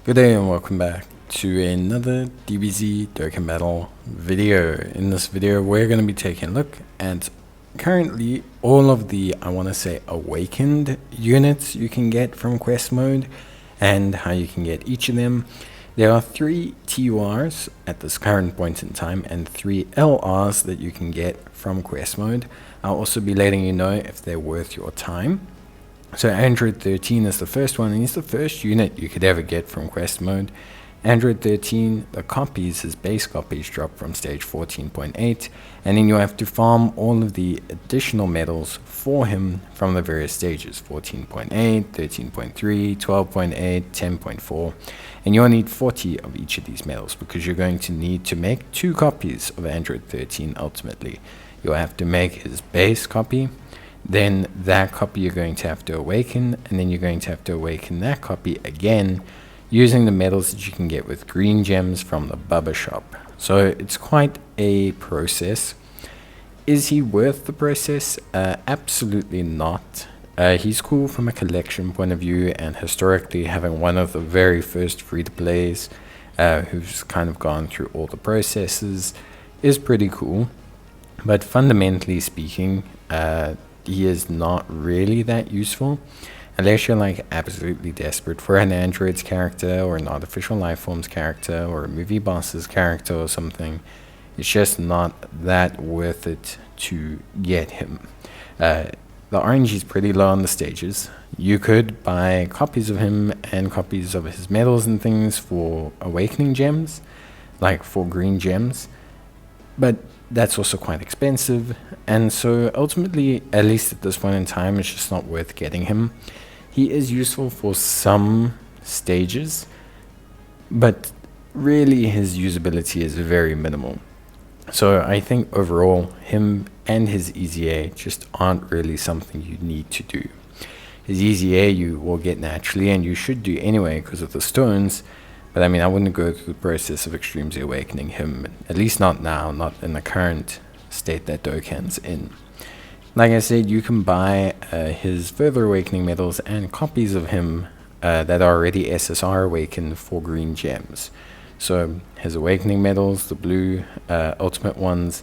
Good day and welcome back to another DBZ Dokkan Battle video. In this video we're going to be taking a look at currently all of the, I want to say, awakened units you can get from quest mode and how you can get each of them. There are 3 TURs at this current point in time and 3 LRs that you can get from quest mode. I'll also be letting you know if they're worth your time. So Android 13 is the first one, and he's the first unit you could ever get from quest mode. Android 13, the copies, his base copies drop from stage 14.8, and then you have to farm all of the additional medals for him from the various stages, 14.8, 13.3, 12.8, 10.4, and you'll need 40 of each of these medals because you're going to need to make 2 copies of Android 13 ultimately. You'll have to make his base copy, then that copy you're going to have to awaken, and then you're going to have to awaken that copy again using the medals that you can get with green gems from the Bubba shop. So it's quite a process. Is he worth the process? Absolutely not. He's cool from a collection point of view, and historically having one of the very first free-to-plays who's kind of gone through all the processes is pretty cool. But fundamentally speaking, he is not really that useful unless you're like absolutely desperate for an android's character or an artificial lifeform's character or a movie boss's character or something. It's just not that worth it to get him. The RNG is pretty low on the stages. You could buy copies of him and copies of his medals and things for awakening gems, like for green gems, but that's also quite expensive, and so ultimately, at least at this point in time, it's just not worth getting him. He is useful for some stages, but really his usability is very minimal. So I think overall, him and his EZA just aren't really something you need to do. His EZA you will get naturally, and you should do anyway because of the stones. But I mean, I wouldn't go through the process of extremely awakening him, at least not now, not in the current state that Dokkan's in. Like I said, you can buy his further awakening medals and copies of him that are already SSR awakened for green gems. So his awakening medals, the blue ultimate ones,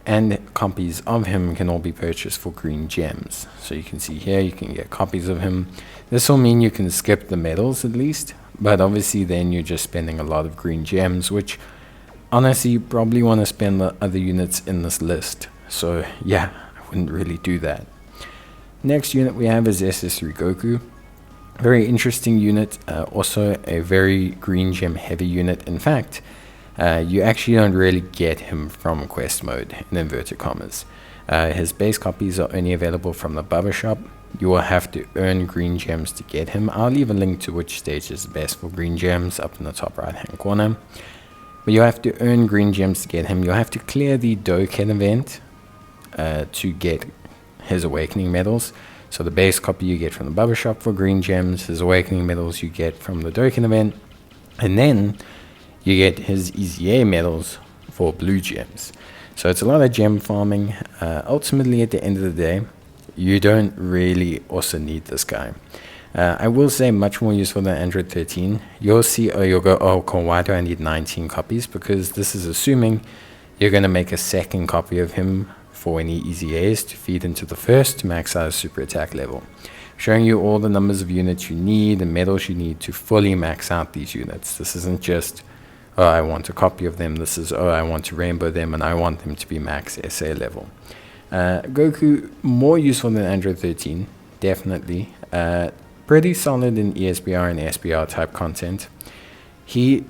and copies of him can all be purchased for green gems. So you can see here, you can get copies of him. This will mean you can skip the medals at least, but obviously then you're just spending a lot of green gems, which honestly you probably want to spend the other units in this list. So yeah, I wouldn't really do that. Next unit we have is SS3 Goku. Very interesting unit, also a very green gem heavy unit. In fact, you actually don't really get him from quest mode, in inverted commas. His base copies are only available from the Bubba shop. You will have to earn green gems to get him. I'll leave a link to which stage is best for green gems up in the top right hand corner. But you have to earn green gems to get him. You'll have to clear the Dokkan event to get his awakening medals. So the base copy you get from the Bubba shop for green gems, his awakening medals you get from the Dokkan event, and then you get his EZA medals for blue gems. So it's a lot of gem farming. Ultimately, at the end of the day, you don't really also need this guy. I will say much more useful than Android 13. You'll see, you'll go, oh, cool, why do I need 19 copies? Because this is assuming you're going to make a second copy of him for any EZAs to feed into the first to max out his super attack level. Showing you all the numbers of units you need and medals you need to fully max out these units. This isn't just, oh, I want a copy of them. This is, oh, I want to rainbow them and I want them to be max SA level. Goku, more useful than Android 13, definitely. Pretty solid in ESBR and SBR type content. He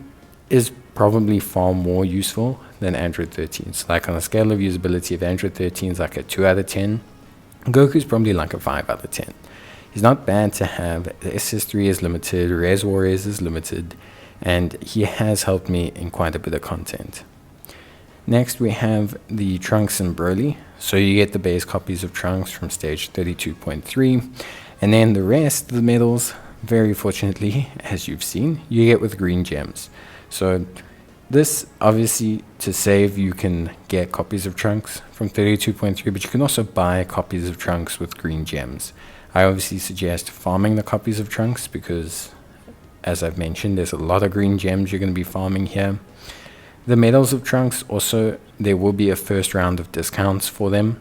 is probably far more useful than Android 13. So like on a scale of usability of Android 13 is like a 2 out of 10. Goku's probably like a 5 out of 10. He's not bad to have. The SS3 is limited, Res Warriors is limited, and he has helped me in quite a bit of content. Next we have the Trunks and Broly. So you get the base copies of Trunks from stage 32.3, and then the rest of the medals, very fortunately, as you've seen, you get with green gems. So this, obviously, to save, you can get copies of Trunks from 32.3, but you can also buy copies of Trunks with green gems. I obviously suggest farming the copies of Trunks because as I've mentioned, there's a lot of green gems you're going to be farming here. The medals of Trunks also, there will be a first round of discounts for them.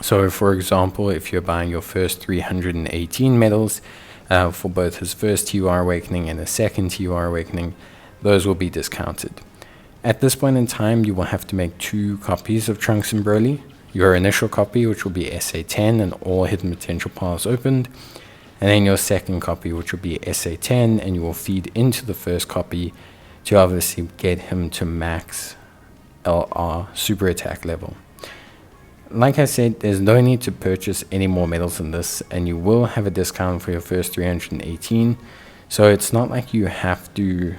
So for example, if you're buying your first 318 medals for both his first TEQ Awakening and his second TEQ Awakening, those will be discounted. At this point in time, you will have to make 2 copies of Trunks and Broly. Your initial copy, which will be SA10 and all hidden potential paths opened, and then your second copy, which will be SA10, and you will feed into the first copy to obviously get him to max LR super attack level. Like I said, there's no need to purchase any more medals than this, and you will have a discount for your first 318. So it's not like you have to,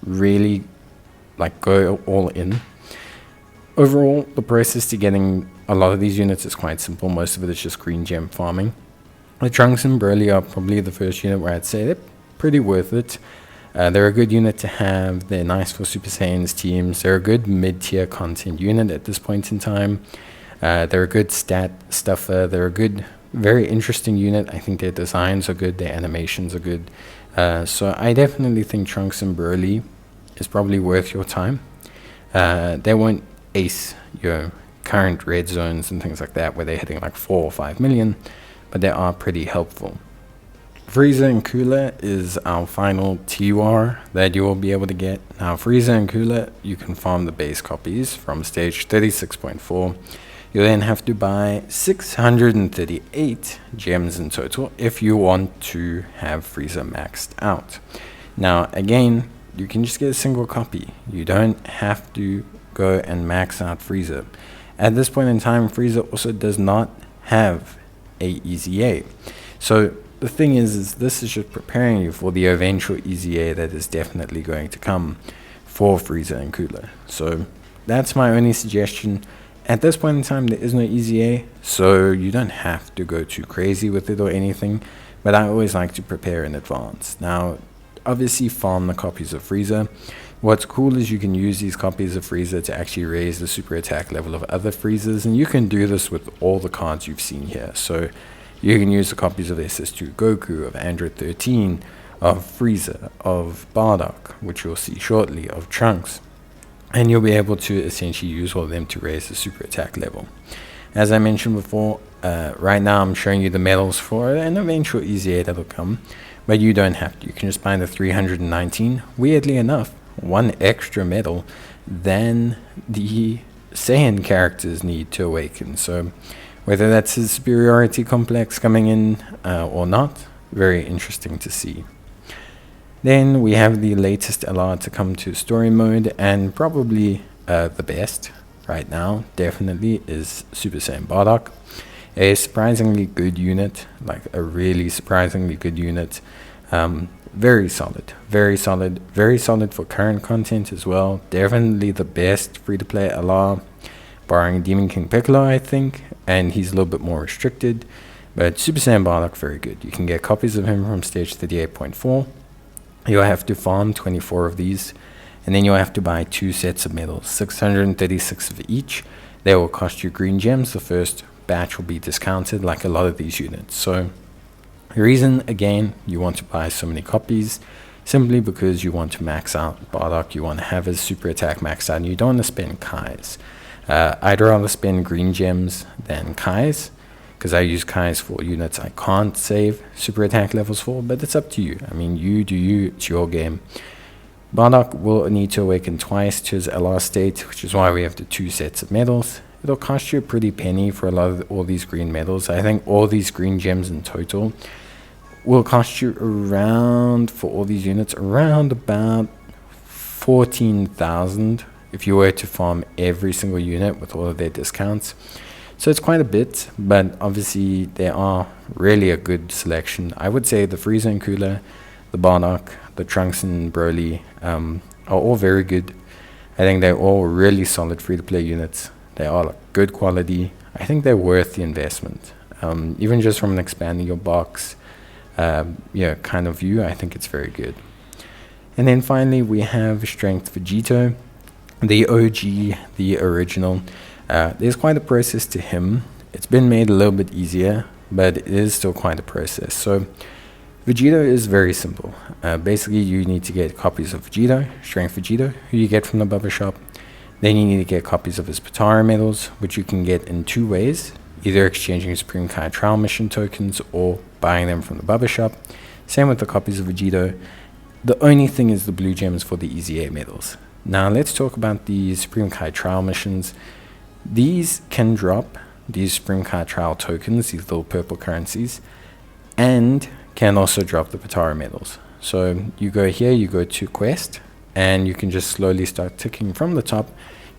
really like go all in. Overall, the process to getting a lot of these units is quite simple. Most of it is just green gem farming. The Trunks and Broly are probably the first unit where I'd say they're pretty worth it. They're a good unit to have. They're nice for Super Saiyans teams. They're a good mid-tier content unit at this point in time. They're a good stat stuffer. They're a good, very interesting unit. I think their designs are good. Their animations are good. So I definitely think Trunks and Broly is probably worth your time. They won't ace your current red zones and things like that where they're hitting like 4 or 5 million, but they are pretty helpful. Frieza and Cooler is our final TUR that you will be able to get. Now Frieza and Cooler, you can farm the base copies from stage 36.4. You then have to buy 638 gems in total if you want to have Frieza maxed out. Now again, you can just get a single copy. You don't have to go and max out Frieza. At this point in time, Frieza also does not have a EZA. So the thing is this is just preparing you for the eventual EZA that is definitely going to come for Frieza and Cooler. So that's my only suggestion. At this point in time, there is no EZA, so you don't have to go too crazy with it or anything, but I always like to prepare in advance. Now, obviously farm the copies of Frieza. What's cool is you can use these copies of Frieza to actually raise the super attack level of other Friezas, and you can do this with all the cards you've seen here. So you can use the copies of SS2 Goku, of Android 13, of Frieza, of Bardock, which you'll see shortly, of Trunks, and you'll be able to essentially use all of them to raise the super attack level. As I mentioned before, right now I'm showing you the medals for an eventual EZA that'll come, but you don't have to. You can just buy the 319. Weirdly enough, 1 extra medal than the Saiyan characters need to awaken. So whether that's his superiority complex coming in or not, very interesting to see. Then we have the latest LR to come to story mode, and probably the best right now definitely is Super Saiyan Bardock. A surprisingly good unit, like a really surprisingly good unit. Very solid, very solid, very solid for current content as well. Definitely the best free-to-play LR, barring Demon King Piccolo, I think, and he's a little bit more restricted. But Super Saiyan Bardock, very good. You can get copies of him from stage 38.4. You'll have to farm 24 of these, and then you'll have to buy 2 sets of medals, 636 of each. They will cost you green gems. The first batch will be discounted like a lot of these units. So the reason, again, you want to buy so many copies, simply because you want to max out Bardock, you want to have his super attack maxed out, and you don't want to spend Kai's. I'd rather spend green gems than Kai's, because I use Kai's for units I can't save super attack levels for, but it's up to you. I mean, you do you, it's your game. Bardock will need to awaken twice to his LR state, which is why we have the 2 sets of medals. It'll cost you a pretty penny for a lot of all these green medals. I think all these green gems in total will cost you around, for all these units, around about 14,000 if you were to farm every single unit with all of their discounts. So it's quite a bit, but obviously they are really a good selection. I would say the Frieza and Cooler, the Bardock, the Trunks and Broly are all very good. I think they're all really solid free-to-play units. They are like good quality. I think they're worth the investment. Even just from an expanding your box kind of view, I think it's very good. And then finally we have Strength Vegito, the OG, the original. There's quite a process to him. It's been made a little bit easier, but it is still quite a process. So Vegito is very simple. Basically, you need to get copies of Vegito, Strength Vegito, who you get from the Bubba Shop. Then you need to get copies of his Potara medals, which you can get in two ways, either exchanging Supreme Kai Trial Mission tokens or buying them from the Bubba Shop. Same with the copies of Vegito. The only thing is the blue gems for the Easy A medals. Now let's talk about the Supreme Kai Trial missions. These can drop these Supreme Kai Trial tokens, these little purple currencies, and can also drop the Potara medals. So you go here, you go to quest, and you can just slowly start ticking from the top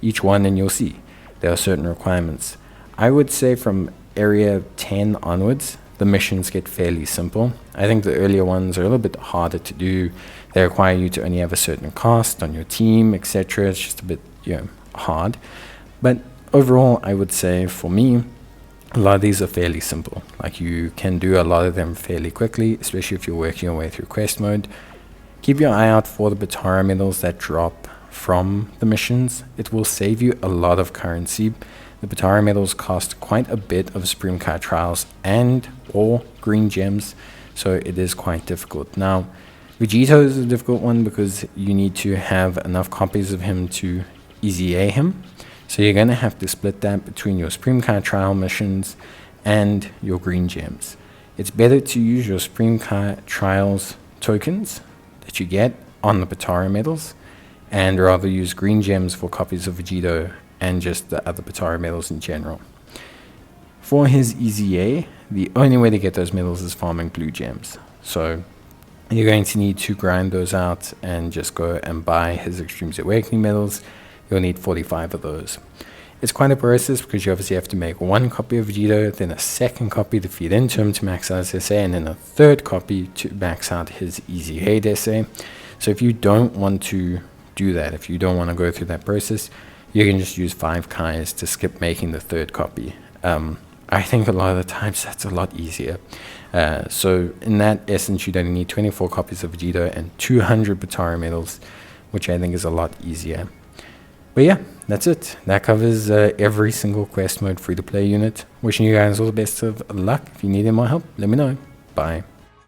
each one, and you'll see there are certain requirements. I would say from area 10 onwards, the missions get fairly simple. I think the earlier ones are a little bit harder to do. They require you to only have a certain cost on your team, etc. It's just a bit, hard. But overall, I would say for me, a lot of these are fairly simple. Like, you can do a lot of them fairly quickly, especially if you're working your way through quest mode. Keep your eye out for the Potara medals that drop from the missions. It will save you a lot of currency. The Potara medals cost quite a bit of Supreme Kai Trials and or green gems, so it is quite difficult. Now, Vegito is a difficult one because you need to have enough copies of him to Easy A him. So you're going to have to split that between your Supreme Kai Trial missions and your green gems. It's better to use your Supreme Kai Trials tokens that you get on the Potara medals, and rather use green gems for copies of Vegito and just the other Potara medals in general. For his Easy A, the only way to get those medals is farming blue gems. So you're going to need to grind those out and just go and buy his Extreme Awakening medals. You'll need 45 of those. It's quite a process because you obviously have to make one copy of Vegito, then a second copy to feed into him to max out his SA, and then a third copy to max out his Easy A SA. So if you don't want to do that, if you don't want to go through that process, you can just use 5 Kais to skip making the third copy. I think a lot of the times that's a lot easier. So in that essence, you'd only need 24 copies of Vegito and 200 Potara medals, which I think is a lot easier. But yeah, that's it. That covers every single quest mode free-to-play unit. Wishing you guys all the best of luck. If you need any more help, let me know. Bye.